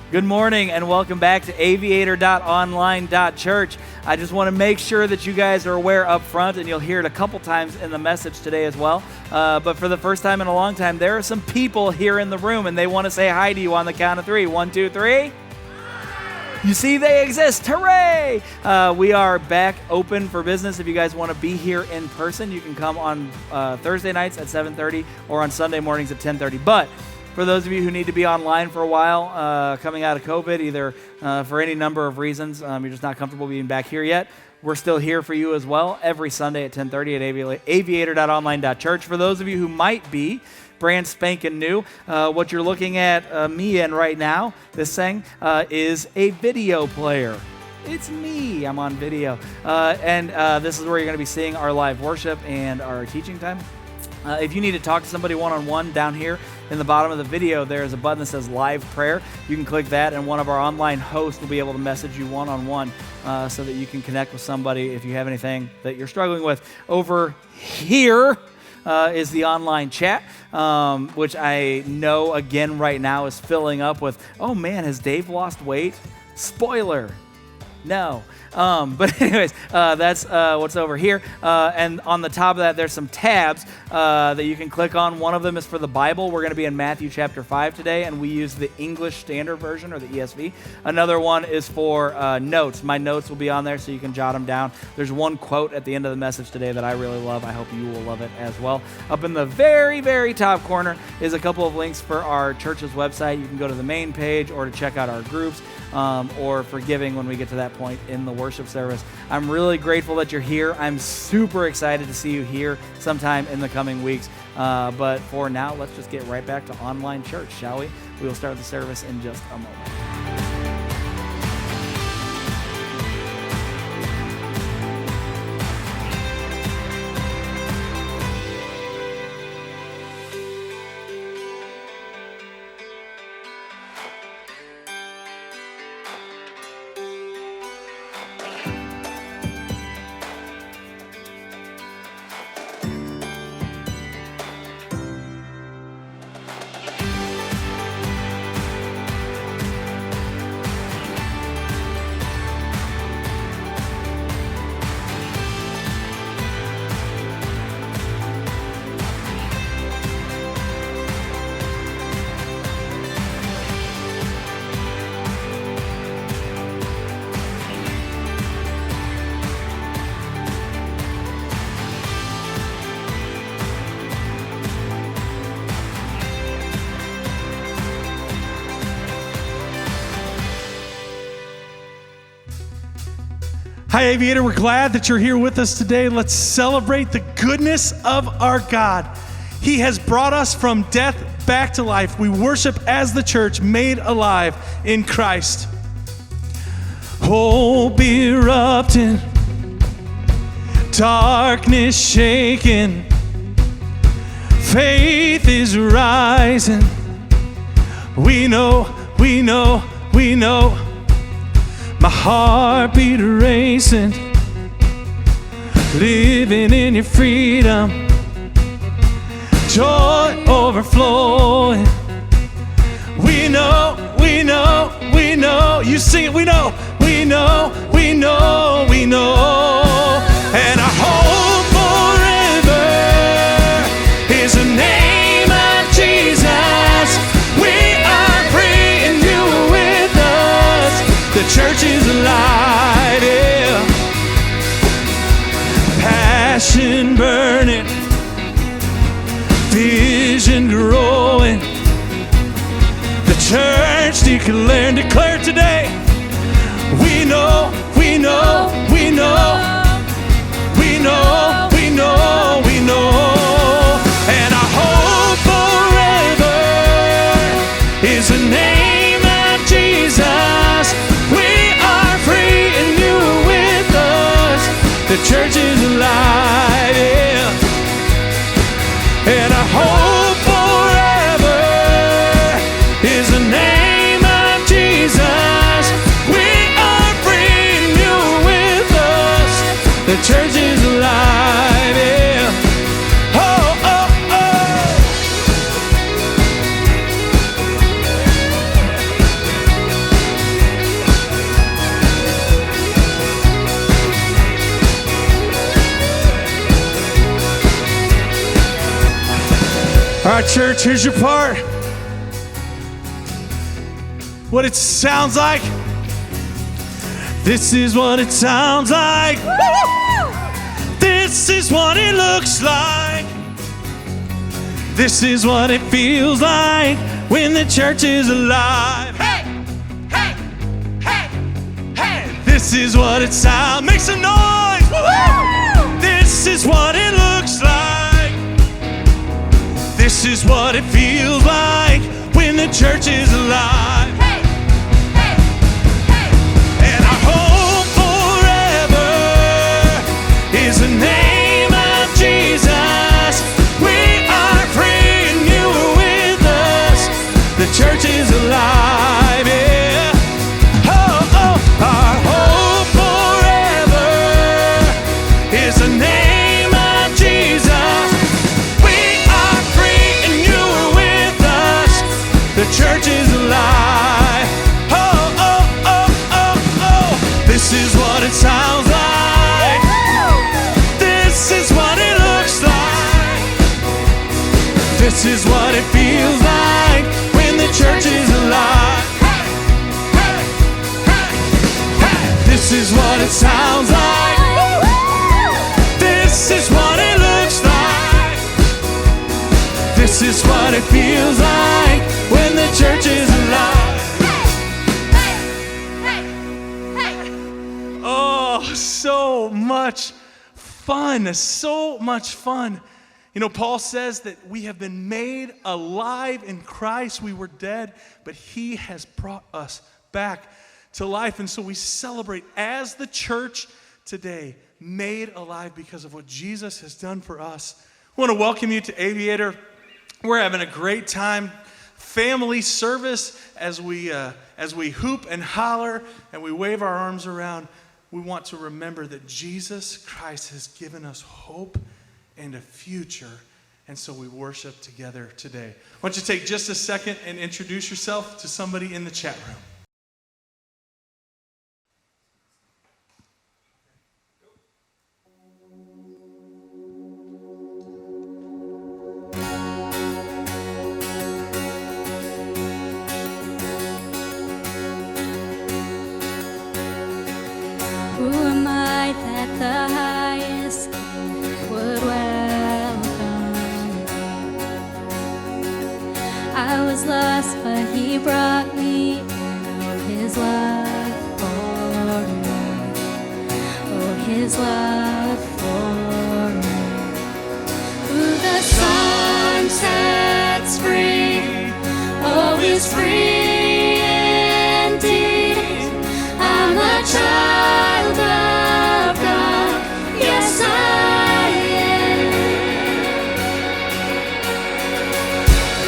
Good morning and welcome back to aviator.online.church. I just want to make sure that you guys are aware up front, and you'll hear it a couple times in the message today as well. But for the first time in a long time, there are some people here in the room, and they want to say hi to you on the count of three. 1, 2, 3. You see, they exist. Hooray! We are back open for business. If you guys want to be here in person, you can come on Thursday nights at 7:30 or on Sunday mornings at 10:30. But for those of you who need to be online for a while, coming out of COVID, either for any number of reasons, you're just not comfortable being back here yet, we're still here for you as well every Sunday at 10:30 at aviator.online.church. For those of you who might be brand spanking new, what you're looking at me in right now, this thing, is a video player. It's me. I'm on video. And this is where you're going to be seeing our live worship and our teaching time. If you need to talk to somebody one-on-one, down here in the bottom of the video, there's a button that says Live Prayer. You can click that, and one of our online hosts will be able to message you one-on-one so that you can connect with somebody if you have anything that you're struggling with. Over here is the online chat, which I know, again, right now is filling up with, oh man, has Dave lost weight? Spoiler. No. But anyways, that's what's over here. And on the top of that, there's some tabs that you can click on. One of them is for the Bible. We're going to be in Matthew chapter 5 today, and we use the English Standard Version, or the ESV. Another one is for notes. My notes will be on there so you can jot them down. There's one quote at the end of the message today that I really love. I hope you will love it as well. Up in the very, very top corner is a couple of links for our church's website. You can go to the main page or to check out our groups, or for giving when we get to that point in the worship service. I'm really grateful that you're here. I'm super excited to see you here sometime in the coming weeks. But for now, let's just get right back to online church, shall we? We will start the service in just a moment. Hi, Aviator. We're glad that you're here with us today. Let's celebrate the goodness of our God. He has brought us from death back to life. We worship as the church made alive in Christ. Hope erupting, darkness shaking, faith is rising. We know, we know, we know. My heartbeat racing, living in your freedom, joy overflowing. We know, we know, we know. You sing it, we know, we know, we know, we know. And our hope forever is the name of Jesus. We are free and you are with us. The church is alive, yeah. Passion burning, vision growing. The church declare today. We know, we know, we know, we know, we know, we know. And our hope forever is the name of Jesus. The church is alive, yeah. And our hope forever is the name of Jesus. We are free and you're with us. church, here's your part. What it sounds like. This is what it sounds like. This is what it looks like. This is what it feels like when the church is alive. Hey, hey, hey, hey. This is what it sounds. Make some noise. Woo-hoo! This is what it looks like. This is what it feels like when the church is alive. Hey, hey, hey. And our hope forever is the name of Jesus. We are free and you are with us. The church is alive, yeah. Oh, oh, our hope forever is the name of Jesus. We are free and you are with us. The church is alive. Oh, oh, oh, oh, oh. This is what it sounds like. This is what it looks like. This is what it feels like when the church is alive. This is what it sounds like. This is what it looks like. This is what it feels like when the church is alive. Oh, so much fun. So much fun. You know, Paul says that we have been made alive in Christ. We were dead, but he has brought us back to life. And so we celebrate as the church today, made alive because of what Jesus has done for us. I want to welcome you to Aviator. We're having a great time. Family service as we hoop and holler and we wave our arms around. We want to remember that Jesus Christ has given us hope and a future. And so we worship together today. Why don't you take just a second and introduce yourself to somebody in the chat room. Who am I that the highest would welcome? I was lost, but he brought me out. His love for me. Oh, his love for me. Who the sun sets free, oh, is free indeed. I'm a child of God, yes I am.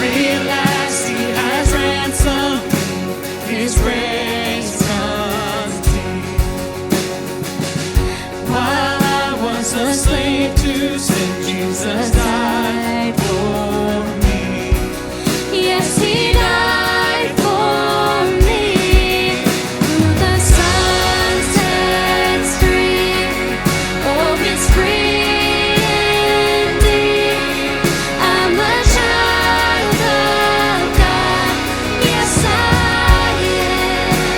Realize he has ransomed me, his grace comes deep. While I was a slave to sin, Jesus died for me. Yes, he died for me. Who the sun sets free, oh, it's free indeed. I'm a child of God, yes I am.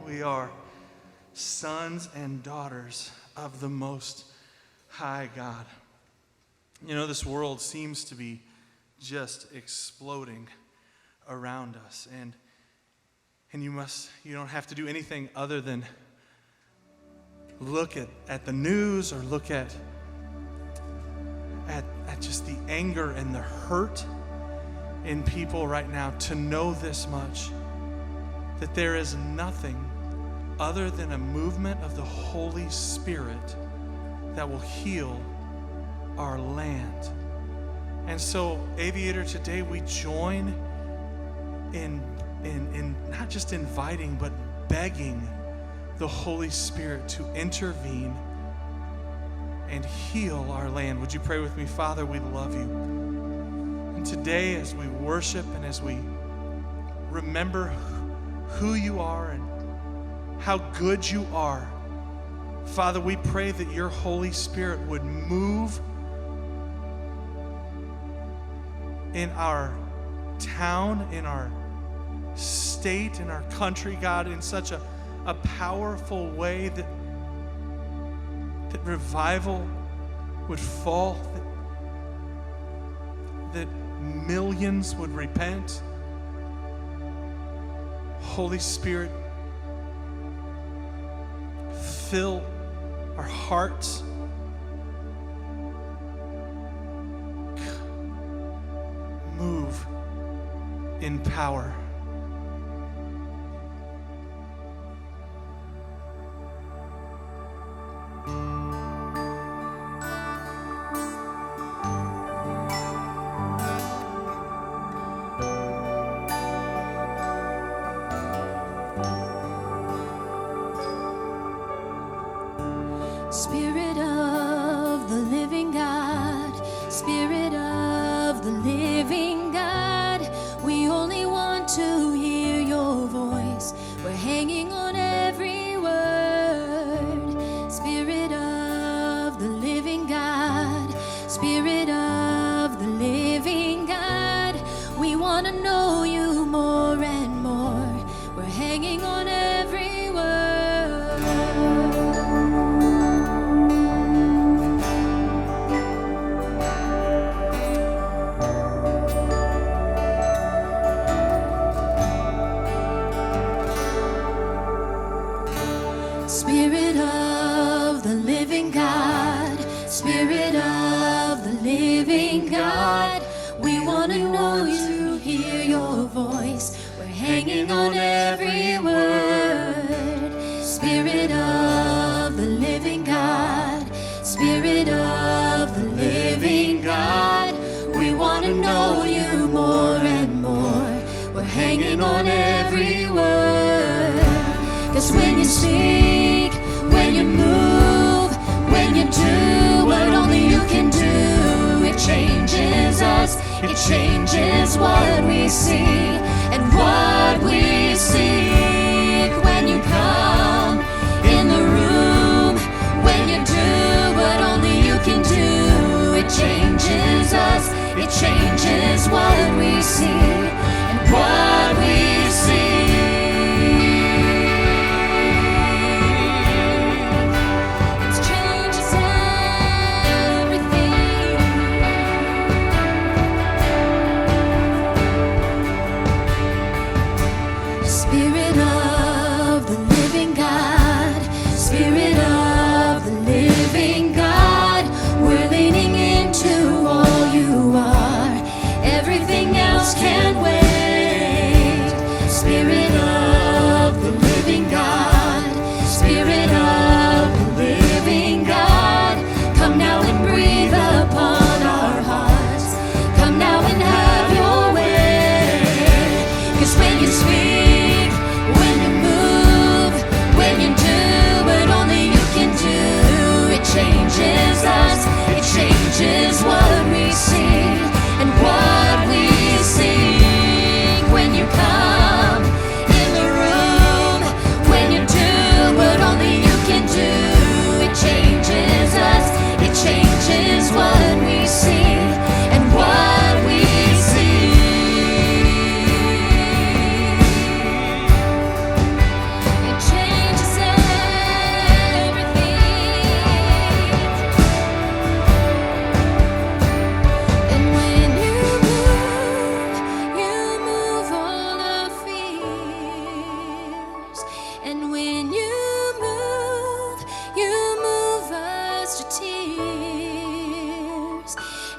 We are sons and daughters of the Most High God. You know, this world seems to be just exploding around us, and you don't have to do anything other than look at the news or look at just the anger and the hurt in people right now to know this much, that there is nothing other than a movement of the Holy Spirit that will heal our land. And so, Aviator, today we join in not just inviting, but begging the Holy Spirit to intervene and heal our land. Would you pray with me? Father, we love you. And today, as we worship and as we remember who you are and how good you are, Father, we pray that your Holy Spirit would move in our town, in our state, in our country, God, in such a powerful way that revival would fall, that millions would repent. Holy Spirit, fill our hearts. Move in power. Spirit of the living God, Spirit of the living God, we only want to hear your voice. We're hanging on every word. Spirit of the living God, Spirit of the living God, we want to know you more and more. We're hanging on every word. Spirit of the living God, Spirit of the living God, we want to know you, hear your voice. We're hanging on every word. Spirit of the living God, Spirit of the living God, we want to know you more and more. We're hanging on every word. 'Cause when you speak, when you move, when you do what only you can do, it changes us, it changes what we see and what we seek. When you come in the room, when you do what only you can do, it changes us, it changes what we see and what we see. Spirit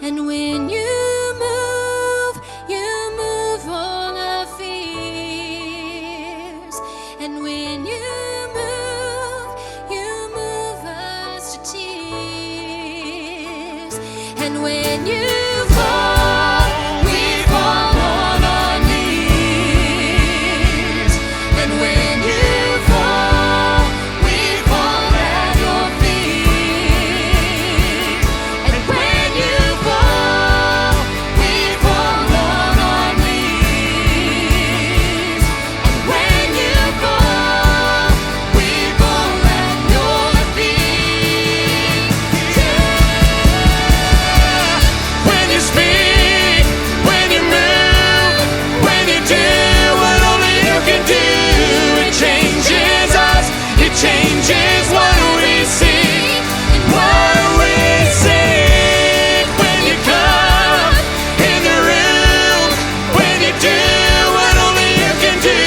And when you move all our fears. And when you move us to tears. And when you fall, we fall on our knees. And when you fall, we fall at your feet. And when you fall, we fall on our knees. And when you fall, we fall at your feet. When you speak, when you move, when you do what only you can do, it changes us, it changes what we see, what we see. When you come in the room, when you do what only you can do,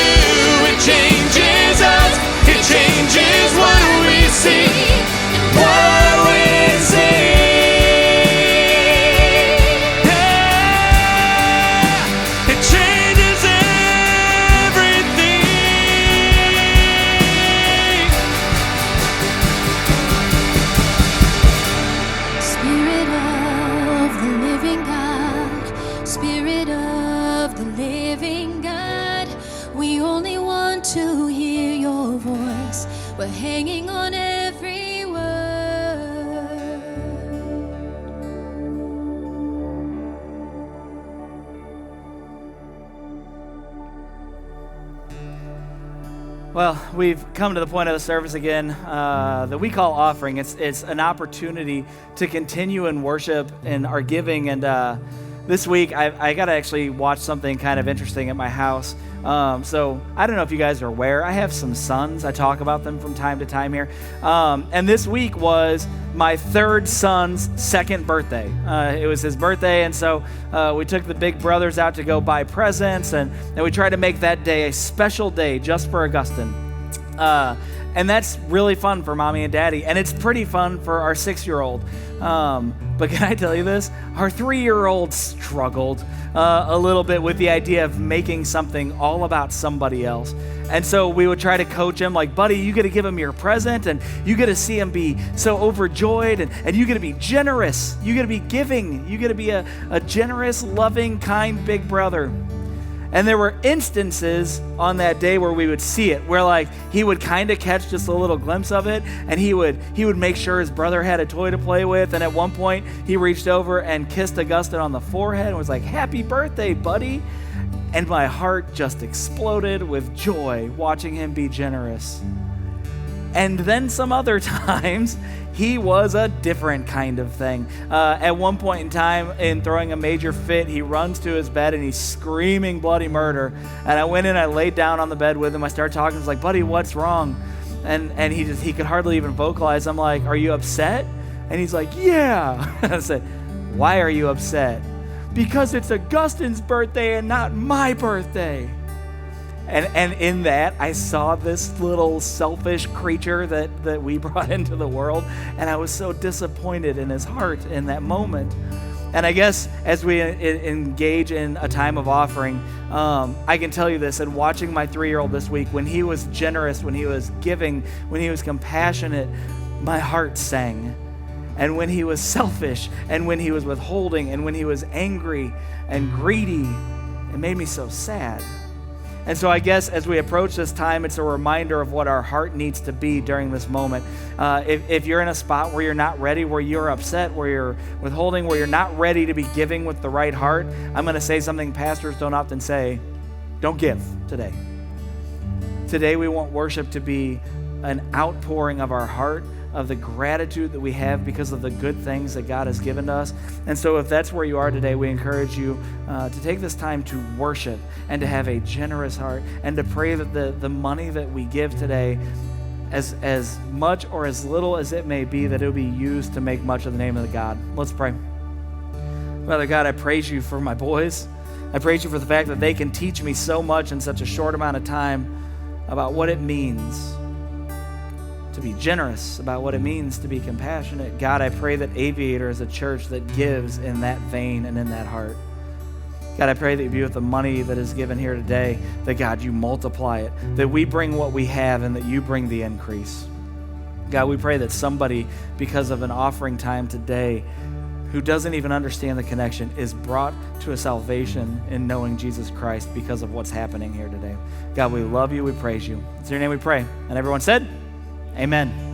it changes us, it changes what we see, what we see. It changes everything. Spirit of the living God, Spirit of the living God, we only want to hear your voice. We're hanging on every word. Well, we've come to the point of the service again that we call offering. It's an opportunity to continue in worship and our giving. And this week, I got to actually watch something kind of interesting at my house. So I don't know if you guys are aware. I have some sons. I talk about them from time to time here. And this week was my third son's second birthday. It was his birthday, and so we took the big brothers out to go buy presents, and we tried to make that day a special day just for Augustine. And that's really fun for mommy and daddy, and it's pretty fun for our 6-year-old. But can I tell you this? Our 3-year-old struggled a little bit with the idea of making something all about somebody else. And so we would try to coach him like, buddy, you got to give him your present, and you got to see him be so overjoyed, and you got to be generous. You got to be giving. You got to be a generous, loving, kind big brother. And there were instances on that day where we would see it, where like he would kind of catch just a little glimpse of it, and he would make sure his brother had a toy to play with. And at one point, he reached over and kissed Augustine on the forehead and was like, "Happy birthday, buddy." And my heart just exploded with joy watching him be generous. And then some other times, he was a different kind of thing. At one point in time, in throwing a major fit, he runs to his bed and he's screaming bloody murder. And I went in, I laid down on the bed with him. I started talking. I was like, "Buddy, what's wrong?" And he could hardly even vocalize. I'm like, "Are you upset?" And he's like, "Yeah." I said, "Why are you upset?" "Because it's Augustine's birthday and not my birthday." And in that, I saw this little selfish creature that we brought into the world, and I was so disappointed in his heart in that moment. And I guess as we engage in a time of offering, I can tell you this, and watching my 3-year-old this week, when he was generous, when he was giving, when he was compassionate, my heart sang. And when he was selfish, and when he was withholding, and when he was angry and greedy, it made me so sad. And so I guess as we approach this time, it's a reminder of what our heart needs to be during this moment. If you're in a spot where you're not ready, where you're upset, where you're withholding, where you're not ready to be giving with the right heart, I'm going to say something pastors don't often say: don't give today. Today we want worship to be an outpouring of our heart, of the gratitude that we have because of the good things that God has given to us. And so if that's where you are today, we encourage you to take this time to worship and to have a generous heart, and to pray that the money that we give today, as much or as little as it may be, that it will be used to make much of the name of the God. Let's pray. Father God, I praise you for my boys. I praise you for the fact that they can teach me so much in such a short amount of time about what it means to to be generous, about what it means to be compassionate. God, I pray that Aviator is a church that gives in that vein and in that heart. God, I pray that you be with the money that is given here today, that God, you multiply it, that we bring what we have and that you bring the increase. God, we pray that somebody, because of an offering time today, who doesn't even understand the connection, is brought to a salvation in knowing Jesus Christ because of what's happening here today. God, we love you, we praise you. It's in your name we pray. And everyone said, amen.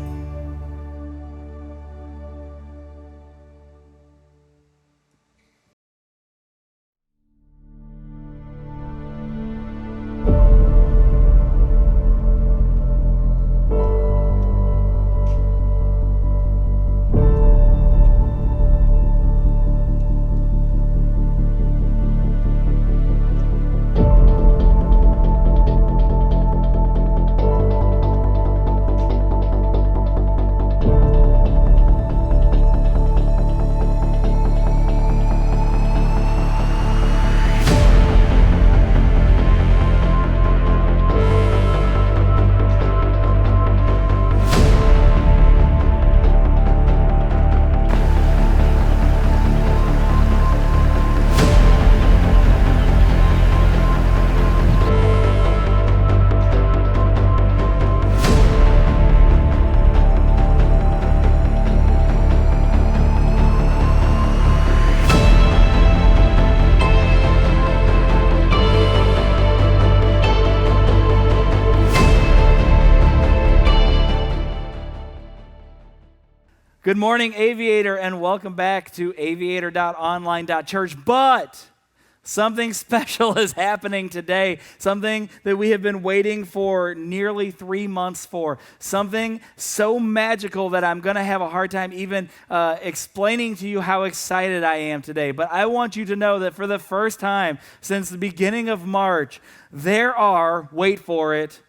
Good morning, Aviator, and welcome back to aviator.online.church. But something special is happening today, something that we have been waiting for nearly 3 months for, something so magical that I'm going to have a hard time even explaining to you how excited I am today. But I want you to know that for the first time since the beginning of March, there are, wait for it,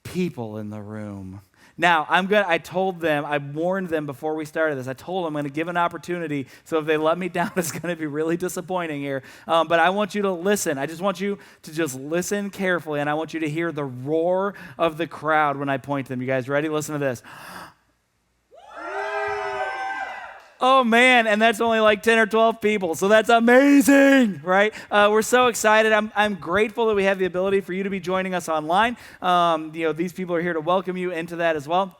people in the room. Now, I told them, I warned them before we started this, I told them I'm going to give an opportunity, so if they let me down, it's going to be really disappointing here. But I want you to listen. I just want you to just listen carefully, and I want you to hear the roar of the crowd when I point to them. You guys ready? Listen to this. Oh man, and that's only like 10 or 12 people, so that's amazing, right? We're so excited. I'm grateful that we have the ability for you to be joining us online. These people are here to welcome you into that as well.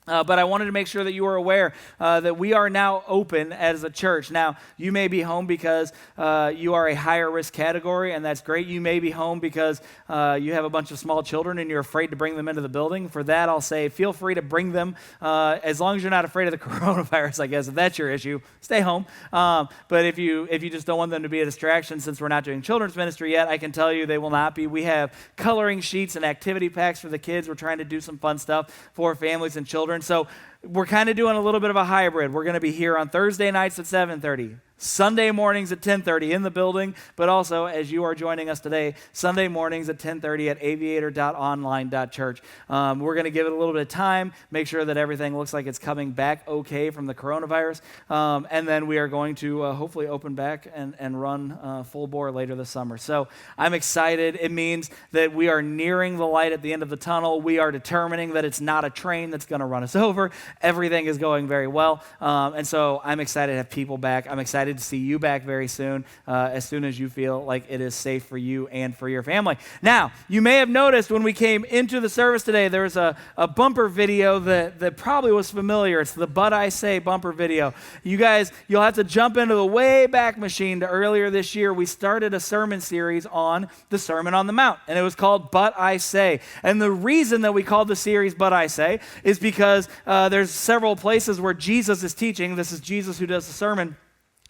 But I wanted to make sure that you are aware that we are now open as a church. Now, you may be home because you are a higher risk category, and that's great. You may be home because you have a bunch of small children and you're afraid to bring them into the building. For that, I'll say feel free to bring them as long as you're not afraid of the coronavirus, I guess. If that's your issue, stay home. But if you just don't want them to be a distraction, since we're not doing children's ministry yet, I can tell you they will not be. We have coloring sheets and activity packs for the kids. We're trying to do some fun stuff for families and children. So we're kind of doing a little bit of a hybrid. We're going to be here on Thursday nights at 7:30. Sunday mornings at 10:30 in the building, but also, as you are joining us today, Sunday mornings at 10:30 at aviator.online.church. We're going to give it a little bit of time, make sure that everything looks like it's coming back okay from the coronavirus, and then we are going to hopefully open back and run full bore later this summer. So I'm excited. It means that we are nearing the light at the end of the tunnel. We are determining that it's not a train that's going to run us over. Everything is going very well, and so I'm excited to have people back. I'm excited to see you back very soon as you feel like it is safe for you and for your family. Now, you may have noticed when we came into the service today, there was a bumper video that probably was familiar. It's the But I Say bumper video. You guys, you'll have to jump into the way back machine to earlier this year. We started a sermon series on the Sermon on the Mount, and it was called But I Say. And the reason that we called the series But I Say is because there's several places where Jesus is teaching. This is Jesus who does the sermon.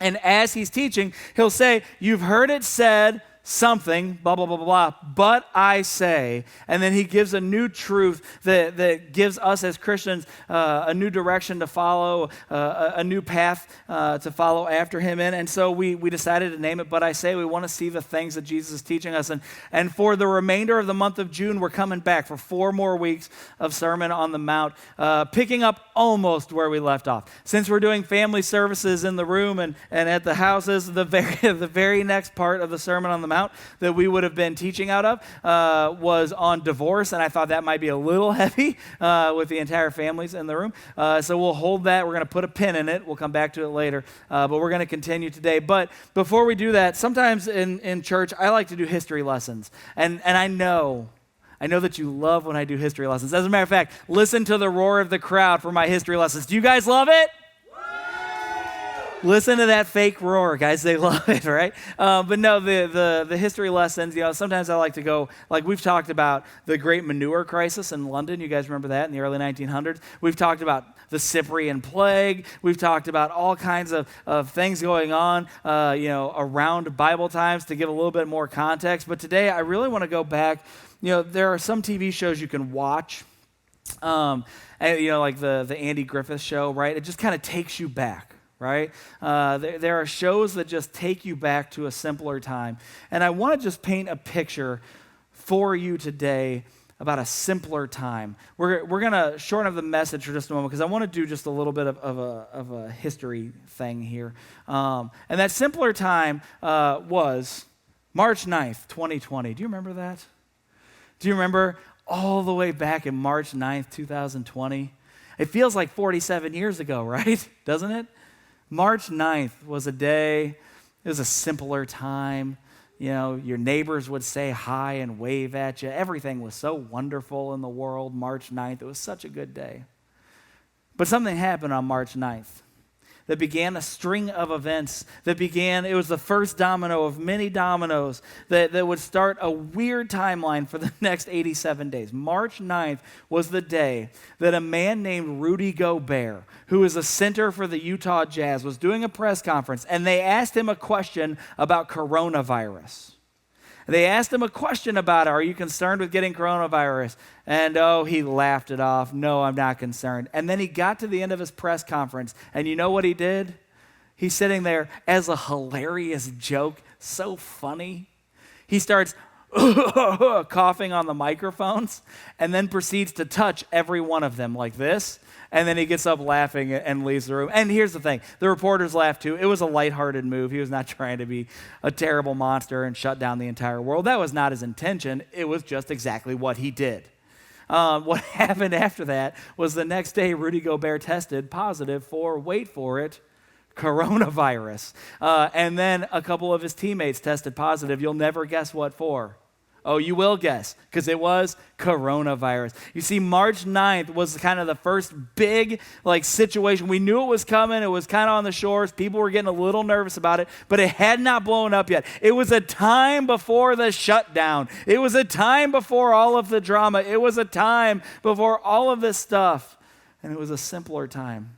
And as he's teaching, he'll say, you've heard it said something, blah, blah, blah, blah, blah, but I say. And then he gives a new truth that gives us as Christians a new direction to follow, a new path to follow after him in. And so we decided to name it But I Say. We want to see the things that Jesus is teaching us. And for the remainder of the month of June, we're coming back for 4 more weeks of Sermon on the Mount, picking up almost where we left off. Since we're doing family services in the room and at the houses, the very next part of the Sermon on the Mount out that we would have been teaching out of was on divorce, and I thought that might be a little heavy with the entire families in the room. So we'll hold that. We're going to put a pin in it. We'll come back to it later, but we're going to continue today. But before we do that, sometimes in church, I like to do history lessons, and I know that you love when I do history lessons. As a matter of fact, listen to the roar of the crowd for my history lessons. Do you guys love it? Listen to that fake roar, guys. They love it, right? But no, the history lessons, sometimes I like to go, like we've talked about the great manure crisis in London. You guys remember that in the early 1900s? We've talked about the Cyprian plague. We've talked about all kinds of things going on, around Bible times to give a little bit more context. But today, I really want to go back. There are some TV shows you can watch, and, like the Andy Griffith Show, right? It just kind of takes you back. Right? There are shows that just take you back to a simpler time. And I want to just paint a picture for you today about a simpler time. We're going to shorten up the message for just a moment because I want to do just a little bit of a history thing here. And that simpler time was March 9th, 2020. Do you remember that? Do you remember all the way back in March 9th, 2020? It feels like 47 years ago, right? Doesn't it? March 9th was a day, it was a simpler time. Your neighbors would say hi and wave at you. Everything was so wonderful in the world. March 9th, it was such a good day. But something happened on March 9th that began a string of events it was the first domino of many dominoes that would start a weird timeline for the next 87 days. March 9th was the day that a man named Rudy Gobert, who is a center for the Utah Jazz, was doing a press conference, and they asked him a question about coronavirus. They asked him a question about it. Are you concerned with getting coronavirus? And he laughed it off. No, I'm not concerned. And then he got to the end of his press conference, and you know what he did? He's sitting there as a hilarious joke, so funny. He starts coughing on the microphones and then proceeds to touch every one of them like this. And then he gets up laughing and leaves the room. And here's the thing. The reporters laughed too. It was a lighthearted move. He was not trying to be a terrible monster and shut down the entire world. That was not his intention. It was just exactly what he did. What happened after that was the next day Rudy Gobert tested positive for, wait for it, coronavirus. And then a couple of his teammates tested positive. You'll never guess what for. Oh, you will guess, because it was coronavirus. You see, March 9th was kind of the first big situation. We knew it was coming. It was kind of on the shores. People were getting a little nervous about it, but it had not blown up yet. It was a time before the shutdown. It was a time before all of the drama. It was a time before all of this stuff, and it was a simpler time.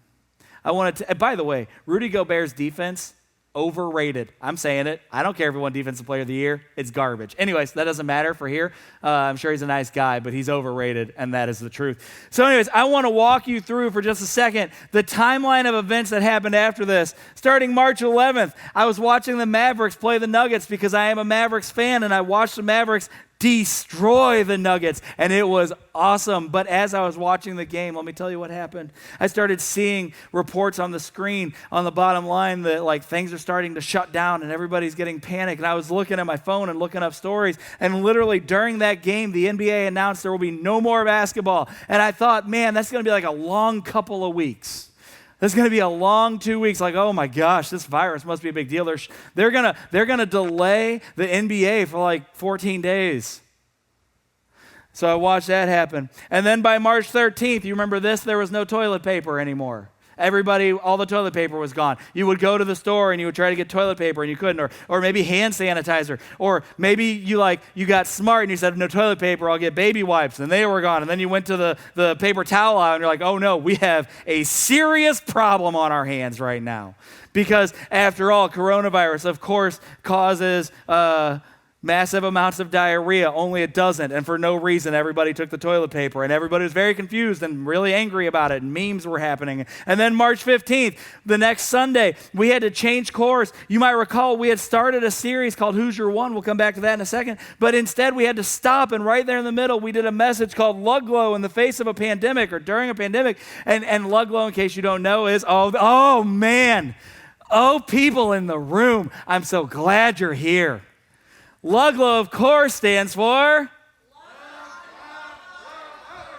By the way, Rudy Gobert's defense, overrated. I'm saying it. I don't care if he won Defensive Player of the Year. It's garbage. Anyways, that doesn't matter for here. I'm sure he's a nice guy, but he's overrated, and that is the truth. So anyways, I want to walk you through for just a second the timeline of events that happened after this. Starting March 11th, I was watching the Mavericks play the Nuggets because I am a Mavericks fan, and I watched the Mavericks destroy the Nuggets, and it was awesome. But as I was watching the game, let me tell you what happened. I started seeing reports on the screen on the bottom line that things are starting to shut down and everybody's getting panicked. And I was looking at my phone and looking up stories, and literally during that game, the NBA announced there will be no more basketball. And I thought, man, that's going to be like a long couple of weeks. There's going to be a long 2 weeks. Oh my gosh, this virus must be a big deal. They're gonna delay the NBA for 14 days. So I watched that happen. And then by March 13th, you remember this? There was no toilet paper anymore. All the toilet paper was gone. You would go to the store and you would try to get toilet paper and you couldn't, or maybe hand sanitizer, or maybe you got smart and you said, no toilet paper, I'll get baby wipes, and they were gone. And then you went to the paper towel aisle and you're like, oh no, we have a serious problem on our hands right now. Because after all, coronavirus, of course, causes massive amounts of diarrhea, only it doesn't, and for no reason everybody took the toilet paper, and everybody was very confused and really angry about it, and memes were happening. And then March 15th, the next Sunday, we had to change course. You might recall we had started a series called Who's Your One? We'll come back to that in a second, but instead we had to stop, and right there in the middle we did a message called Luglow in the face of a pandemic, or during a pandemic. And Luglow, in case you don't know, is oh man, people in the room, I'm so glad you're here. LUGLO, of course, stands for?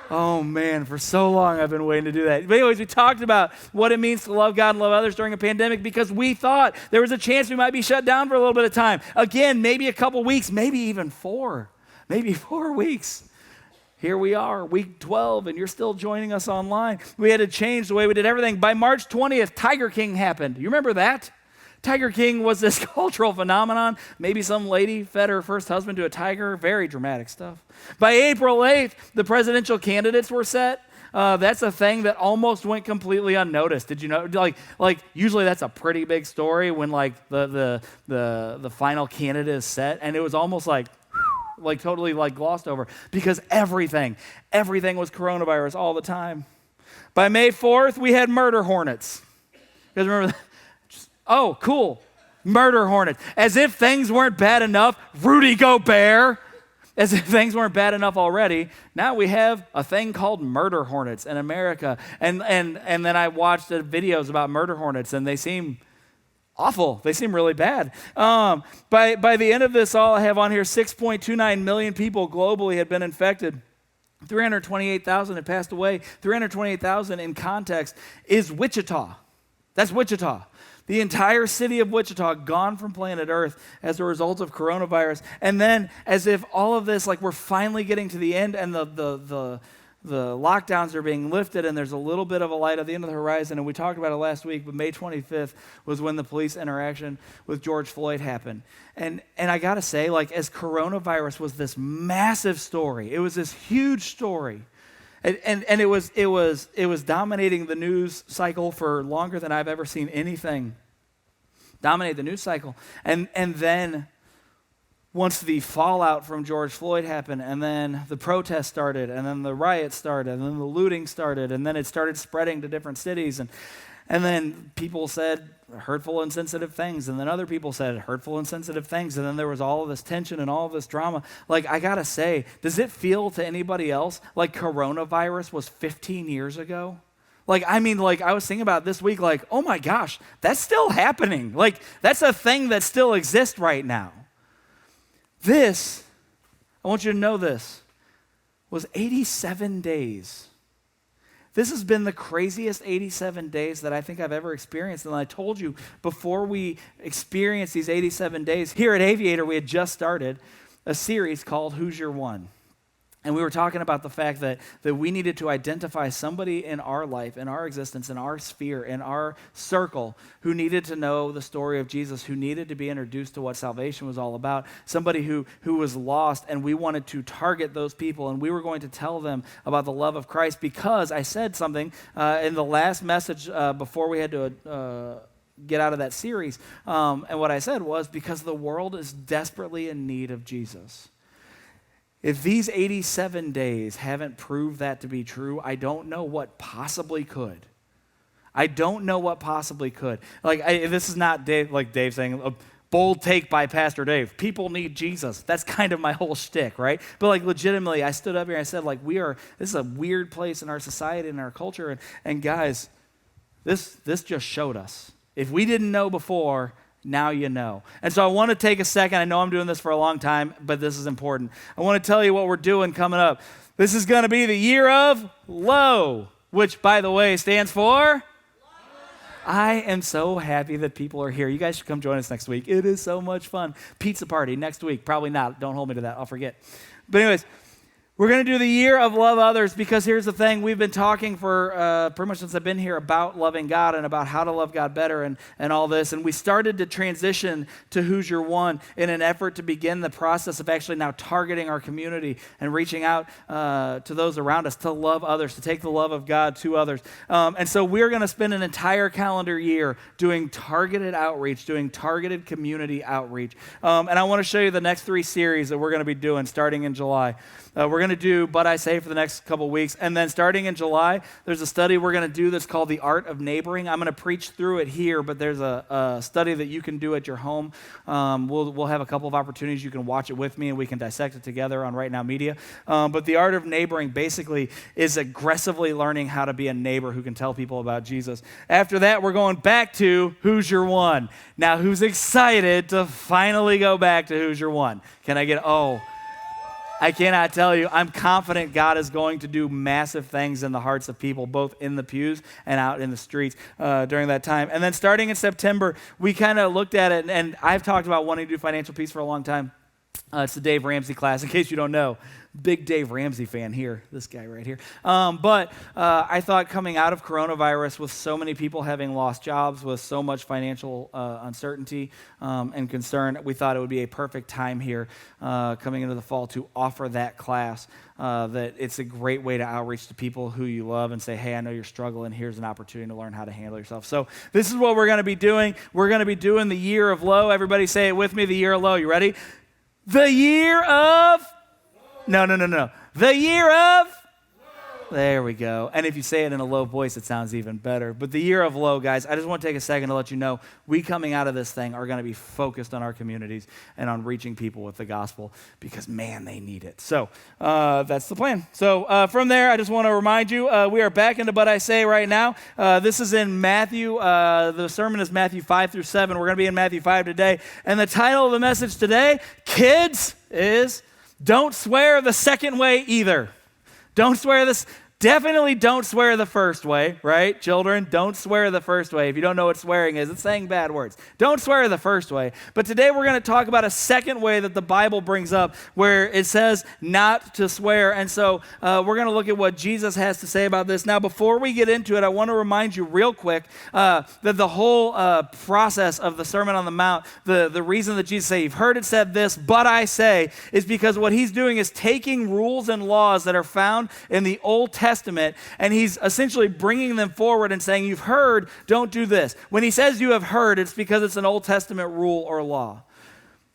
Oh man, for so long I've been waiting to do that. But anyways, we talked about what it means to love God and love others during a pandemic because we thought there was a chance we might be shut down for a little bit of time. Again, maybe a couple weeks, maybe even 4 weeks. Here we are, week 12, and you're still joining us online. We had to change the way we did everything. By March 20th, Tiger King happened. You remember that? Tiger King was this cultural phenomenon. Maybe some lady fed her first husband to a tiger. Very dramatic stuff. By April 8th, the presidential candidates were set. That's a thing that almost went completely unnoticed. Did you know? Like usually that's a pretty big story when like the final candidate is set, and it was almost like totally like glossed over because everything was coronavirus all the time. By May 4th, we had murder hornets. You guys remember that? Oh, cool. Murder hornets. As if things weren't bad enough, Rudy Gobert. As if things weren't bad enough already, now we have a thing called murder hornets in America. And then I watched the videos about murder hornets, and they seem awful. They seem really bad. By the end of this, all I have on here, 6.29 million people globally had been infected. 328,000 had passed away. 328,000 in context is Wichita. That's Wichita. The entire city of Wichita gone from planet Earth as a result of coronavirus. And then as if all of this, like we're finally getting to the end and the lockdowns are being lifted and there's a little bit of a light at the end of the horizon. And we talked about it last week, but May 25th was when the police interaction with George Floyd happened. And I got to say, like as coronavirus was this massive story, it was this huge story. And it was dominating the news cycle for longer than I've ever seen anything dominate the news cycle. And then once the fallout from George Floyd happened, and then the protests started, and then the riots started, and then the looting started, and then it started spreading to different cities, and then people said hurtful and sensitive things, and then other people said hurtful and sensitive things, and then there was all of this tension and all of this drama. Like, I gotta say, does it feel to anybody else like coronavirus was 15 years ago? Like, I mean, like, I was thinking about this week, like, oh my gosh, that's still happening. Like, that's a thing that still exists right now. This, I want you to know this, was 87 days. This has been the craziest 87 days that I think I've ever experienced. And I told you before we experienced these 87 days, here at Aviator, we had just started a series called Who's Your One? And we were talking about the fact that we needed to identify somebody in our life, in our existence, in our sphere, in our circle, who needed to know the story of Jesus, who needed to be introduced to what salvation was all about, somebody who was lost, and we wanted to target those people, and we were going to tell them about the love of Christ because I said something in the last message before we had to get out of that series, and what I said was because the world is desperately in need of Jesus. If these 87 days haven't proved that to be true, I don't know what possibly could. I don't know what possibly could. Like, this is not Dave, like Dave saying, a bold take by Pastor Dave. People need Jesus. That's kind of my whole shtick, right? But like legitimately, I stood up here and I said, like, this is a weird place in our society and our culture. And guys, this just showed us. If we didn't know before, now you know. And so I want to take a second. I know I'm doing this for a long time, but this is important. I want to tell you what we're doing coming up. This is going to be the year of LOW, which, by the way, stands for? I am so happy that people are here. You guys should come join us next week. It is so much fun. Pizza party next week. Probably not. Don't hold me to that. I'll forget. But anyways, we're going to do the year of love others because here's the thing. We've been talking for pretty much since I've been here about loving God and about how to love God better and all this. And we started to transition to Who's Your One in an effort to begin the process of actually now targeting our community and reaching out to those around us to love others, to take the love of God to others. And so we're going to spend an entire calendar year doing targeted outreach, doing targeted community outreach. And I want to show you the next 3 series that we're going to be doing starting in July. We're going to do But I Say for the next couple weeks. And then starting in July, there's a study we're going to do that's called The Art of Neighboring. I'm going to preach through it here, but there's a study that you can do at your home. We'll have a couple of opportunities. You can watch it with me, and we can dissect it together on Right Now Media. But The Art of Neighboring basically is aggressively learning how to be a neighbor who can tell people about Jesus. After that, we're going back to Who's Your One? Now, who's excited to finally go back to Who's Your One? Can I get, I cannot tell you. I'm confident God is going to do massive things in the hearts of people, both in the pews and out in the streets during that time. And then starting in September, we kind of looked at it, and I've talked about wanting to do financial peace for a long time. It's the Dave Ramsey class, in case you don't know. Big Dave Ramsey fan here, this guy right here. But I thought coming out of coronavirus with so many people having lost jobs, with so much financial uncertainty and concern, we thought it would be a perfect time here coming into the fall to offer that class. That it's a great way to outreach to people who you love and say, hey, I know you're struggling. Here's an opportunity to learn how to handle yourself. So this is what we're going to be doing. We're going to be doing the year of low. Everybody say it with me, the year of low. You ready? The year of... No. The year of? There we go. And if you say it in a low voice, it sounds even better. But the year of low, guys, I just want to take a second to let you know, we coming out of this thing are going to be focused on our communities and on reaching people with the gospel because, man, they need it. So that's the plan. So from there, I just want to remind you, we are back into But I Say right now. This is in Matthew. The sermon is Matthew 5 through 7. We're going to be in Matthew 5 today. And the title of the message today, kids, is Don't Swear the Second Way Either. Don't swear this. Definitely don't swear the first way, right? Children, don't swear the first way. If you don't know what swearing is, it's saying bad words. Don't swear the first way. But today we're going to talk about a second way that the Bible brings up where it says not to swear. And so we're going to look at what Jesus has to say about this. Now, before we get into it, I want to remind you real quick that the whole process of the Sermon on the Mount, the reason that Jesus said, you've heard it said this, but I say, is because what he's doing is taking rules and laws that are found in the Old Testament, and he's essentially bringing them forward and saying, you've heard, don't do this. When he says you have heard, it's because it's an Old Testament rule or law.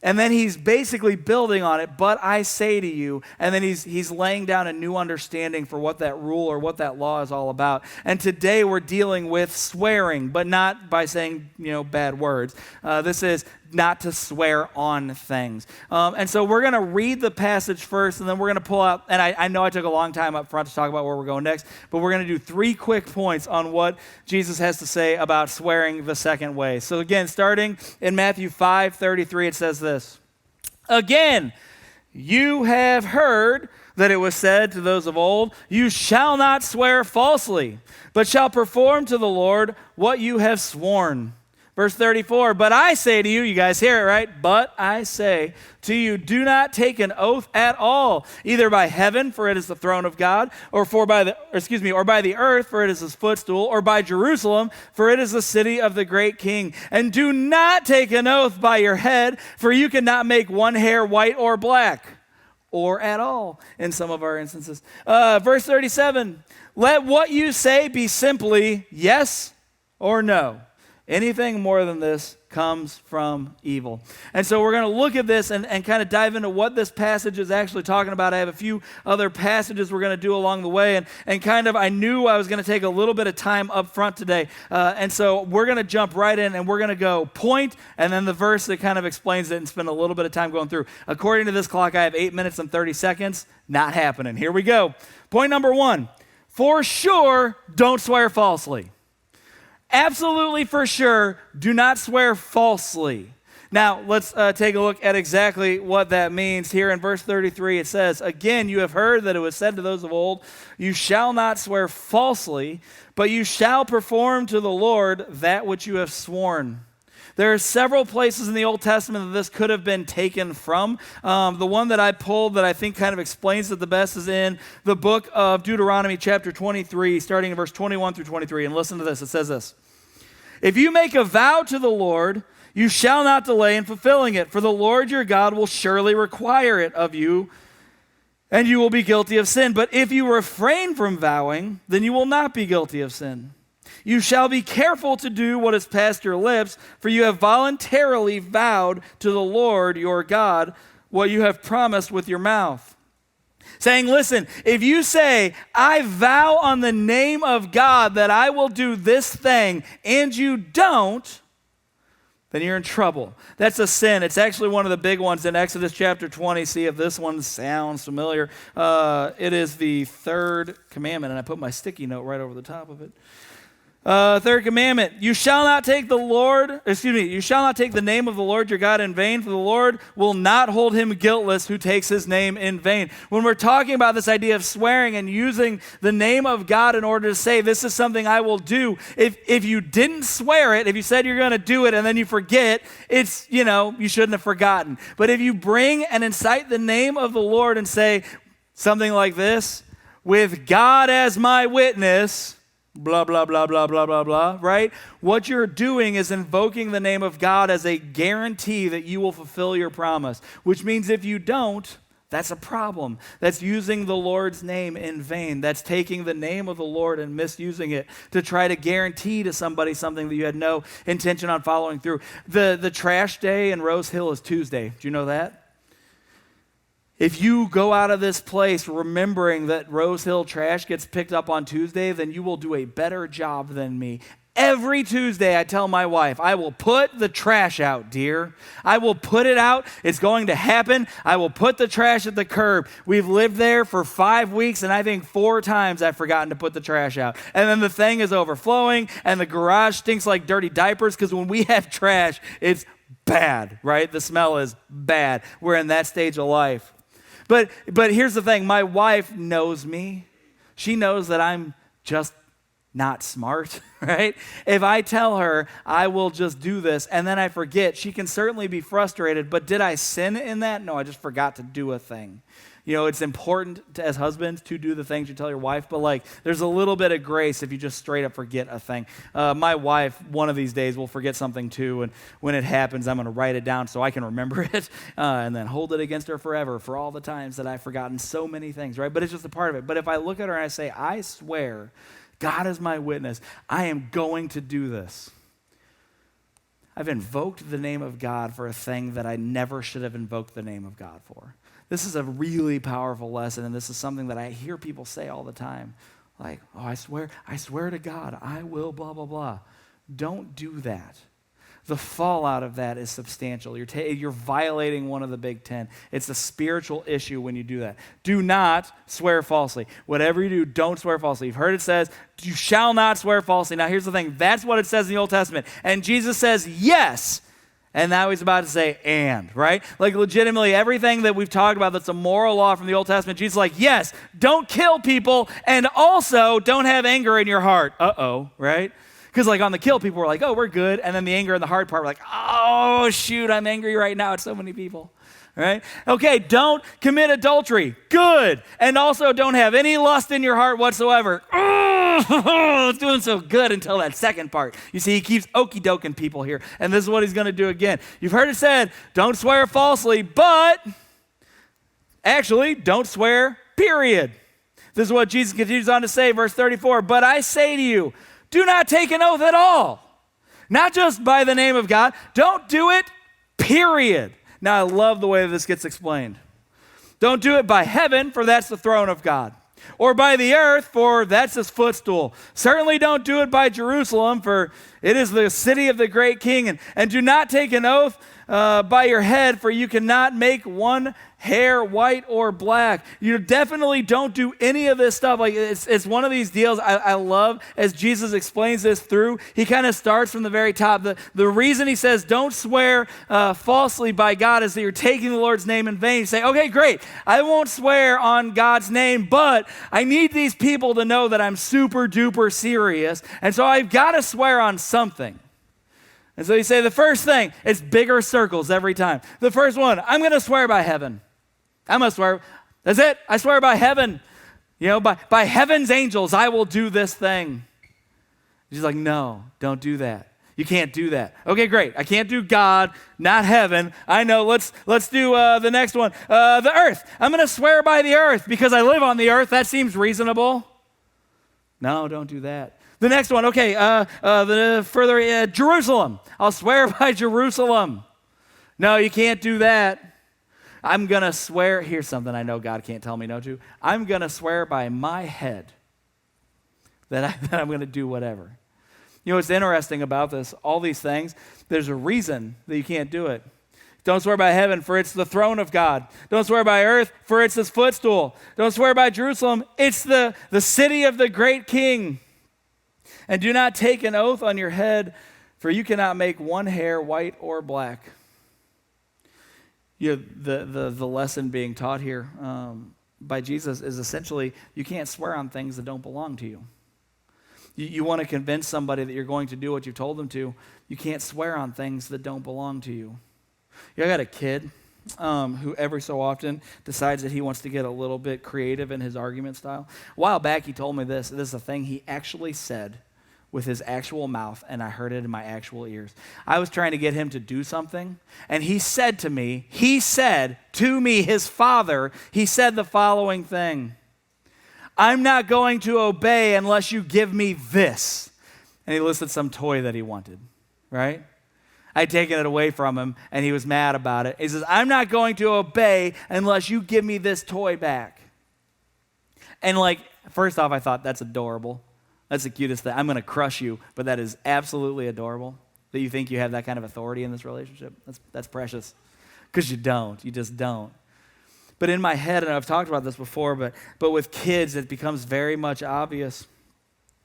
And then he's basically building on it, but I say to you, and then he's laying down a new understanding for what that rule or what that law is all about. And today we're dealing with swearing, but not by saying, bad words. This is not to swear on things. And so we're going to read the passage first, and then we're going to pull out, and I know I took a long time up front to talk about where we're going next, but we're going to do 3 quick points on what Jesus has to say about swearing the second way. So again, starting in Matthew 5:33, it says this, again, you have heard that it was said to those of old, you shall not swear falsely, but shall perform to the Lord what you have sworn. Verse 34, but I say to you, you guys hear it, right? But I say to you, do not take an oath at all, either by heaven, for it is the throne of God, or by the earth, for it is his footstool, or by Jerusalem, for it is the city of the great king. And do not take an oath by your head, for you cannot make one hair white or black, or at all, in some of our instances. Verse 37, let what you say be simply yes or no. Anything more than this comes from evil. And so we're going to look at this and kind of dive into what this passage is actually talking about. I have a few other passages we're going to do along the way. And kind of I knew I was going to take a little bit of time up front today. And so we're going to jump right in and we're going to go point and then the verse that kind of explains it and spend a little bit of time going through. According to this clock, I have 8 minutes and 30 seconds. Not happening. Here we go. Point number 1. For sure, don't swear falsely. Absolutely for sure, do not swear falsely. Now, let's take a look at exactly what that means. Here in verse 33, it says, again, you have heard that it was said to those of old, you shall not swear falsely, but you shall perform to the Lord that which you have sworn. There are several places in the Old Testament that this could have been taken from. The one that I pulled that I think kind of explains it the best is in the book of Deuteronomy chapter 23, starting in verse 21 through 23. And listen to this. It says this. If you make a vow to the Lord, you shall not delay in fulfilling it, for the Lord your God will surely require it of you, and you will be guilty of sin. But if you refrain from vowing, then you will not be guilty of sin. You shall be careful to do what is past your lips, for you have voluntarily vowed to the Lord your God what you have promised with your mouth. saying, listen, if you say, I vow on the name of God that I will do this thing, and you don't, then you're in trouble. That's a sin. It's actually one of the big ones in Exodus chapter 20. See if this one sounds familiar. It is the third commandment, and I put my sticky note right over the top of it. Third commandment, you shall not take the name of the Lord your God in vain, for the Lord will not hold him guiltless who takes his name in vain. When we're talking about this idea of swearing and using the name of God in order to say, this is something I will do, if you didn't swear it, if you said you're going to do it and then you forget, it's, you shouldn't have forgotten. But if you bring and incite the name of the Lord and say something like this, with God as my witness, blah, blah, blah, blah, blah, blah, blah, right? What you're doing is invoking the name of God as a guarantee that you will fulfill your promise, which means if you don't, that's a problem. That's using the Lord's name in vain. That's taking the name of the Lord and misusing it to try to guarantee to somebody something that you had no intention on following through. The trash day in Rose Hill is Tuesday. Do you know that? If you go out of this place remembering that Rose Hill trash gets picked up on Tuesday, then you will do a better job than me. Every Tuesday I tell my wife, I will put the trash out, dear. I will put it out. It's going to happen. I will put the trash at the curb. We've lived there for 5 weeks, and I think 4 times I've forgotten to put the trash out. And then the thing is overflowing, and the garage stinks like dirty diapers, because when we have trash, it's bad, right? The smell is bad. We're in that stage of life. But here's the thing. My wife knows me. She knows that I'm just not smart, right? If I tell her I will just do this and then I forget, she can certainly be frustrated. But did I sin in that? No, I just forgot to do a thing. It's important as husbands to do the things you tell your wife, but there's a little bit of grace if you just straight up forget a thing. My wife, one of these days, will forget something too, and when it happens, I'm going to write it down so I can remember it and then hold it against her forever for all the times that I've forgotten so many things, right? But it's just a part of it. But if I look at her and I say, I swear, God is my witness, I am going to do this. I've invoked the name of God for a thing that I never should have invoked the name of God for. This is a really powerful lesson, and this is something that I hear people say all the time. Like, oh, I swear to God, I will blah, blah, blah. Don't do that. The fallout of that is substantial. You're violating one of the big 10. It's a spiritual issue when you do that. Do not swear falsely. Whatever you do, don't swear falsely. You've heard it says, you shall not swear falsely. Now, here's the thing. That's what it says in the Old Testament. And Jesus says, yes. And now he's about to say, and, right? Legitimately, everything that we've talked about that's a moral law from the Old Testament, Jesus is like, yes, don't kill people, and also don't have anger in your heart. Uh-oh, right? Because on the kill, people were like, oh, we're good. And then the anger in the heart part, we're like, oh, shoot, I'm angry right now at so many people. Right? Okay, don't commit adultery. Good. And also don't have any lust in your heart whatsoever. It's doing so good until that second part. You see, he keeps okey-doking people here. And this is what he's going to do again. You've heard it said, don't swear falsely, but actually, don't swear, period. This is what Jesus continues on to say, verse 34. But I say to you, do not take an oath at all. Not just by the name of God. Don't do it, period. Now, I love the way that this gets explained. Don't do it by heaven, for that's the throne of God. Or by the earth, for that's his footstool. Certainly don't do it by Jerusalem, for it is the city of the great king. And do not take an oath by your head, for you cannot make one hair white or black. You definitely don't do any of this stuff. It's one of these deals I love as Jesus explains this through. He kind of starts from the very top. The reason he says don't swear falsely by God is that you're taking the Lord's name in vain. You say, okay, great. I won't swear on God's name, but I need these people to know that I'm super duper serious. And so I've got to swear on something. And so you say the first thing, it's bigger circles every time. The first one, I'm going to swear by heaven. I'm going to swear. That's it. I swear by heaven. By heaven's angels, I will do this thing. She's like, no, don't do that. You can't do that. Okay, great. I can't do God, not heaven. I know. Let's do the next one. The earth. I'm going to swear by the earth because I live on the earth. That seems reasonable. No, don't do that. The next one, okay, Jerusalem. I'll swear by Jerusalem. No, you can't do that. I'm going to swear, here's something I know God can't tell me no to. I'm going to swear by my head that I'm going to do whatever. You know what's interesting about this? All these things, there's a reason that you can't do it. Don't swear by heaven, for it's the throne of God. Don't swear by earth, for it's his footstool. Don't swear by Jerusalem, it's the city of the great king. And do not take an oath on your head, for you cannot make one hair white or black. The lesson being taught here by Jesus is essentially you can't swear on things that don't belong to you. You want to convince somebody that you're going to do what you've told them to. You can't swear on things that don't belong to you. I got a kid who every so often decides that he wants to get a little bit creative in his argument style. A while back, he told me this. This is a thing he actually said with his actual mouth, and I heard it in my actual ears. I was trying to get him to do something, and he said to me, his father, he said the following thing: I'm not going to obey unless you give me this. And he listed some toy that he wanted, right? I'd taken it away from him, and he was mad about it. He says, I'm not going to obey unless you give me this toy back. And first off, I thought, that's adorable. That's the cutest thing. I'm going to crush you, but that is absolutely adorable that you think you have that kind of authority in this relationship. That's precious, because you don't. You just don't. But in my head, and I've talked about this before, but with kids, it becomes very much obvious.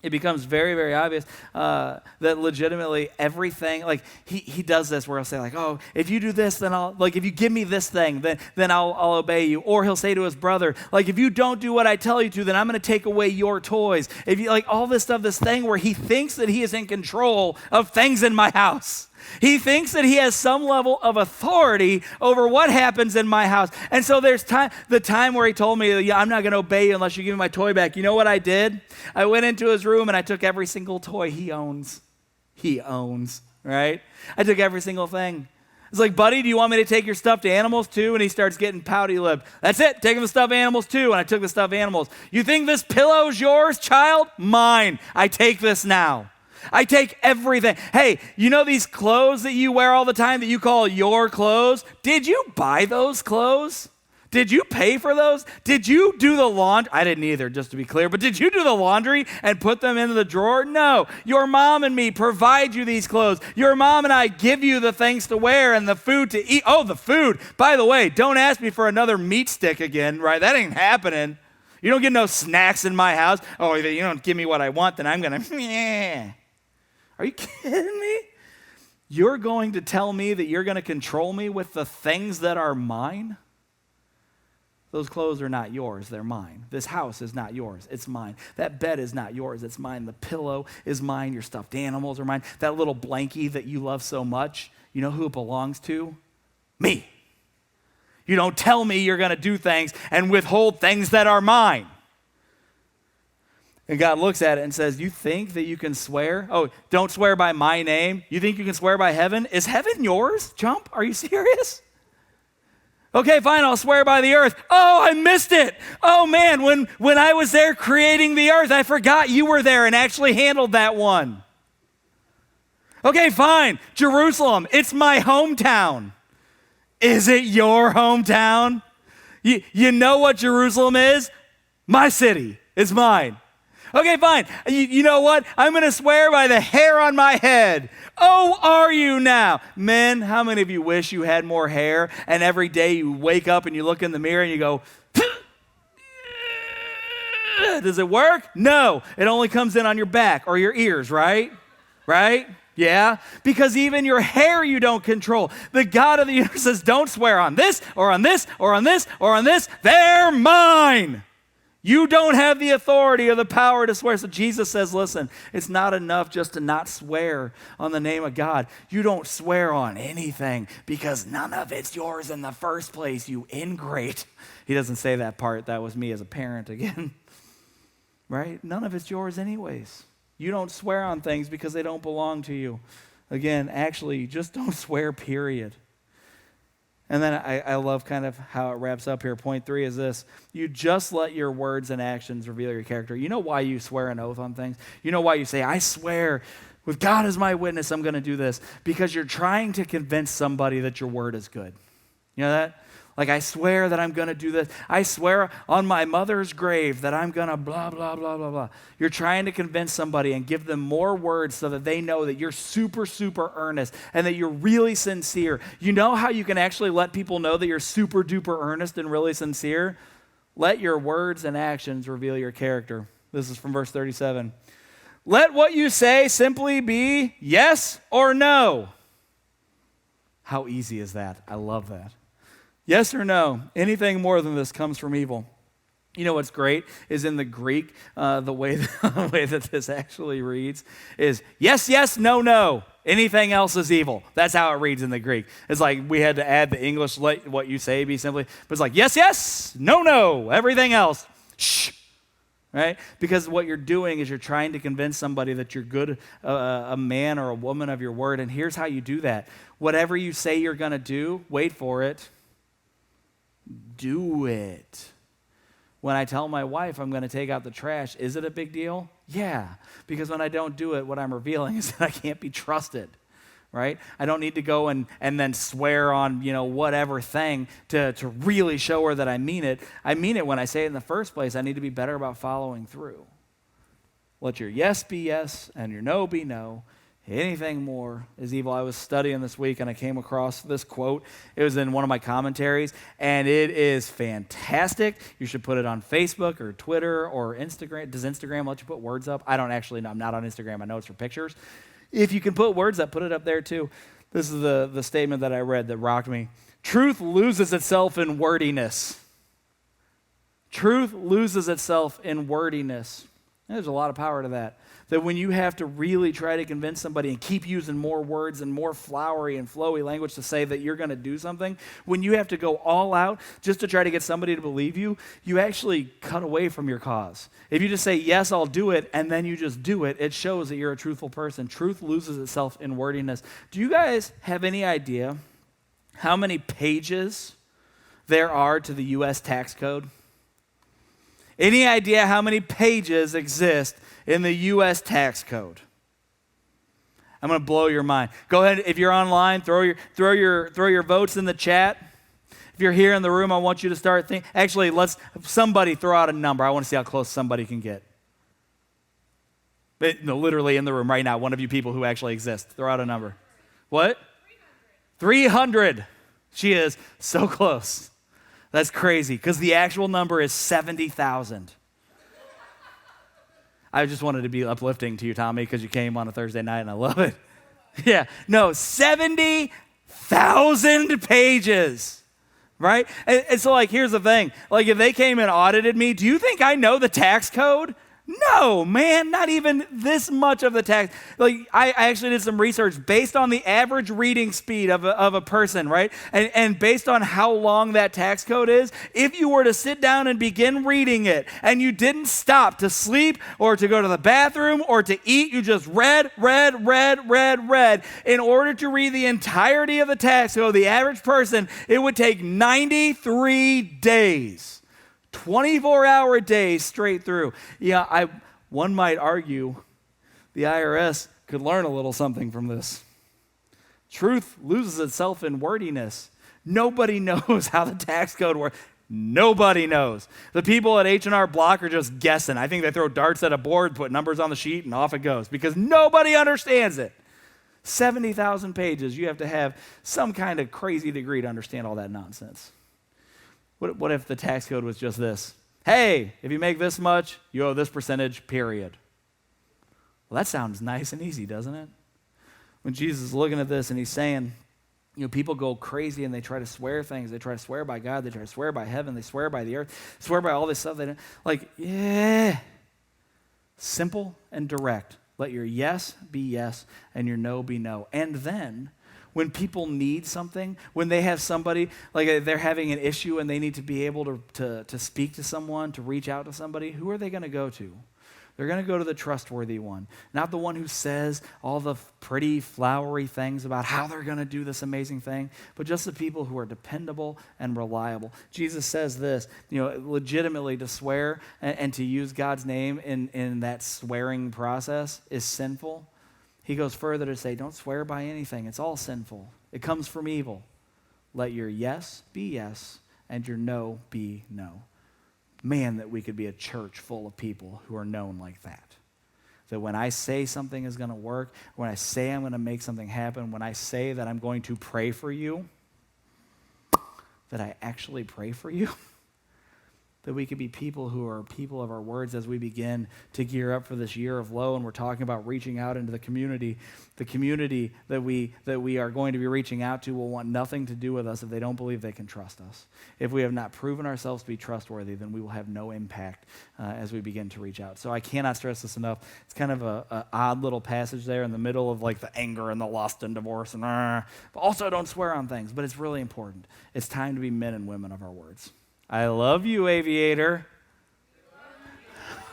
It becomes very, very obvious that legitimately everything, he does this where he'll say oh, if you do this, then I'll, if you give me this thing, then I'll obey you. Or he'll say to his brother, if you don't do what I tell you to, then I'm going to take away your toys. If you, all this stuff, this thing where he thinks that he is in control of things in my house. He thinks that he has some level of authority over what happens in my house. And so there's the time where he told me, I'm not going to obey you unless you give me my toy back. You know what I did? I went into his room and I took every single toy he owns. Right? I took every single thing. It's like, buddy, do you want me to take your stuffed animals too? And he starts getting pouty-lipped. That's it, taking the stuffed animals too. And I took the stuffed animals. You think this pillow's yours, child? Mine. I take this now. I take everything. Hey, you know these clothes that you wear all the time that you call your clothes? Did you buy those clothes? Did you pay for those? Did you do the laundry? I didn't either, just to be clear, but did you do the laundry and put them into the drawer? No. Your mom and me provide you these clothes. Your mom and I give you the things to wear and the food to eat. Oh, the food. By the way, don't ask me for another meat stick again, right? That ain't happening. You don't get no snacks in my house. Oh, if you don't give me what I want, then I'm going to, Are you kidding me? You're going to tell me that you're going to control me with the things that are mine? Those clothes are not yours, they're mine. This house is not yours, it's mine. That bed is not yours, it's mine. The pillow is mine, your stuffed animals are mine. That little blankie that you love so much, you know who it belongs to? Me. You don't tell me you're going to do things and withhold things that are mine. And God looks at it and says, you think that you can swear? Oh, don't swear by my name. You think you can swear by heaven? Is heaven yours, chump? Are you serious? Okay, fine, I'll swear by the earth. Oh, I missed it. Oh, man, when I was there creating the earth, I forgot you were there and actually handled that one. Okay, fine, Jerusalem, it's my hometown. Is it your hometown? You know what Jerusalem is? My city. It's mine. Okay, fine. You know what? I'm going to swear by the hair on my head. Oh, are you now? Men, how many of you wish you had more hair and every day you wake up and you look in the mirror and you go, does it work? No. It only comes in on your back or your ears, right? Right? Yeah? Because even your hair you don't control. The God of the universe says, don't swear on this or on this or on this or on this. They're mine. You don't have the authority or the power to swear. So Jesus says, listen, it's not enough just to not swear on the name of God. You don't swear on anything because none of it's yours in the first place, you ingrate. He doesn't say that part. That was me as a parent again. Right? None of it's yours anyways. You don't swear on things because they don't belong to you. Again, actually, you just don't swear, period. And then I love kind of how it wraps up here. Point 3 is this. You just let your words and actions reveal your character. You know why you swear an oath on things? You know why you say, I swear, with God as my witness, I'm going to do this. Because you're trying to convince somebody that your word is good. You know that? Like, I swear that I'm going to do this. I swear on my mother's grave that I'm going to blah, blah, blah, blah, blah. You're trying to convince somebody and give them more words so that they know that you're super, super earnest and that you're really sincere. You know how you can actually let people know that you're super duper earnest and really sincere? Let your words and actions reveal your character. This is from verse 37. Let what you say simply be yes or no. How easy is that? I love that. Yes or no, anything more than this comes from evil. You know what's great is in the Greek, the way that this actually reads is yes, yes, no, no. Anything else is evil. That's how it reads in the Greek. It's like we had to add the English, let what you say be simply, but it's like yes, yes, no, no. Everything else, shh. Right? Because what you're doing is you're trying to convince somebody that you're good, a man or a woman of your word. And here's how you do that. Whatever you say you're going to do, wait for it. Do it. When I tell my wife I'm going to take out the trash, is it a big deal? Yeah, because when I don't do it, what I'm revealing is that I can't be trusted, right? I don't need to go and then swear on, whatever thing to really show her that I mean it. I mean it when I say it in the first place. I need to be better about following through. Let your yes be yes and your no be no. Anything more is evil. I was studying this week and I came across this quote. It was in one of my commentaries and it is fantastic. You should put it on Facebook or Twitter or Instagram. Does Instagram let you put words up? I don't actually know. I'm not on Instagram. I know it's for pictures. If you can put words up, put it up there too. This is the statement that I read that rocked me. Truth loses itself in wordiness. Truth loses itself in wordiness. There's a lot of power to that. That when you have to really try to convince somebody and keep using more words and more flowery and flowy language to say that you're going to do something, when you have to go all out just to try to get somebody to believe you, you actually cut away from your cause. If you just say, yes, I'll do it, and then you just do it, it shows that you're a truthful person. Truth loses itself in wordiness. Do you guys have any idea how many pages there are to the U.S. tax code? Any idea how many pages exist in the U.S. tax code? I'm going to blow your mind. Go ahead, if you're online, throw your votes in the chat. If you're here in the room, I want you to start thinking. Actually, somebody throw out a number. I want to see how close somebody can get. Literally in the room right now, one of you people who actually exist. Throw out a number. What? 300. She is so close. That's crazy, because the actual number is 70,000. I just wanted to be uplifting to you, Tommy, because you came on a Thursday night, and I love it. Yeah, no, 70,000 pages, right? And so, here's the thing. If they came and audited me, do you think I know the tax code? No, man, not even this much of the tax. I actually did some research based on the average reading speed of a person, right? And based on how long that tax code is, if you were to sit down and begin reading it and you didn't stop to sleep or to go to the bathroom or to eat, you just read. In order to read the entirety of the tax code, the average person, it would take 93 days. 24-hour days straight through. Yeah, one might argue the IRS could learn a little something from this. Truth loses itself in wordiness. Nobody knows how the tax code works. Nobody knows. The people at H&R Block are just guessing. I think they throw darts at a board, put numbers on the sheet, and off it goes because nobody understands it. 70,000 pages. You have to have some kind of crazy degree to understand all that nonsense. What if the tax code was just this? Hey, if you make this much, you owe this percentage, period. Well, that sounds nice and easy, doesn't it? When Jesus is looking at this and he's saying, people go crazy and they try to swear things. They try to swear by God. They try to swear by heaven. They swear by the earth. Swear by all this stuff. Simple and direct. Let your yes be yes and your no be no. And then when people need something, when they have somebody, they're having an issue and they need to be able to speak to someone, to reach out to somebody, who are they going to go to? They're going to go to the trustworthy one, not the one who says all the pretty, flowery things about how they're going to do this amazing thing, but just the people who are dependable and reliable. Jesus says this, legitimately to swear and to use God's name in that swearing process is sinful. He goes further to say, don't swear by anything. It's all sinful. It comes from evil. Let your yes be yes and your no be no. Man, that we could be a church full of people who are known like that. That when I say something is going to work, when I say I'm going to make something happen, when I say that I'm going to pray for you, that I actually pray for you. That we could be people who are people of our words as we begin to gear up for this year of low, and we're talking about reaching out into the community. The community that we are going to be reaching out to will want nothing to do with us if they don't believe they can trust us. If we have not proven ourselves to be trustworthy, then we will have no impact as we begin to reach out. So I cannot stress this enough. It's kind of a odd little passage there in the middle of like the anger and the lust and divorce and but also don't swear on things, but it's really important. It's time to be men and women of our words. I love you, Aviator.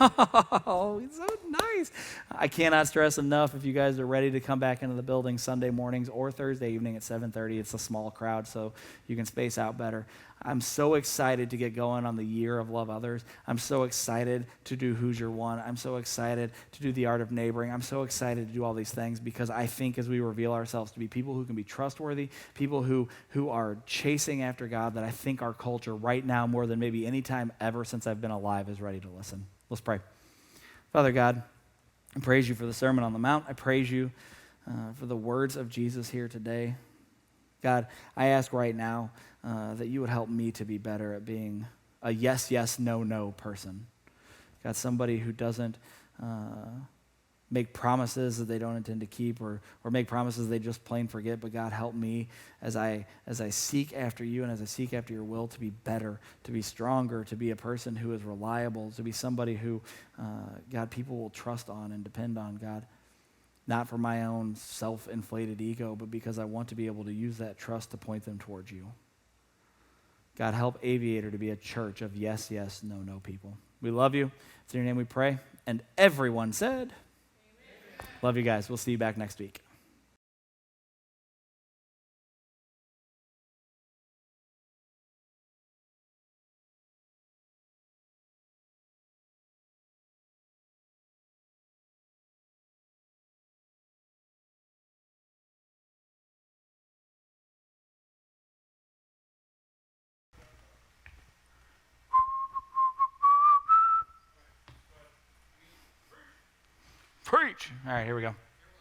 Oh, it's so nice. I cannot stress enough, if you guys are ready to come back into the building Sunday mornings or Thursday evening at 7:30, it's a small crowd, so you can space out better. I'm so excited to get going on the year of Love Others. I'm so excited to do Who's Your One. I'm so excited to do the Art of Neighboring. I'm so excited to do all these things because I think as we reveal ourselves to be people who can be trustworthy, people who are chasing after God, that I think our culture right now, more than maybe any time ever since I've been alive, is ready to listen. Let's pray. Father God, I praise you for the Sermon on the Mount. I praise you for the words of Jesus here today. God, I ask right now that you would help me to be better at being a yes, yes, no, no person. God, somebody who doesn't make promises that they don't intend to keep or make promises they just plain forget. But God, help me as I seek after you and as I seek after your will to be better, to be stronger, to be a person who is reliable, to be somebody who, God, people will trust on and depend on, God. Not for my own self-inflated ego, but because I want to be able to use that trust to point them towards you. God, help Aviator to be a church of yes, yes, no, no people. We love you. It's in your name we pray. And everyone said, amen. Love you guys. We'll see you back next week. Preach. All right, here we go.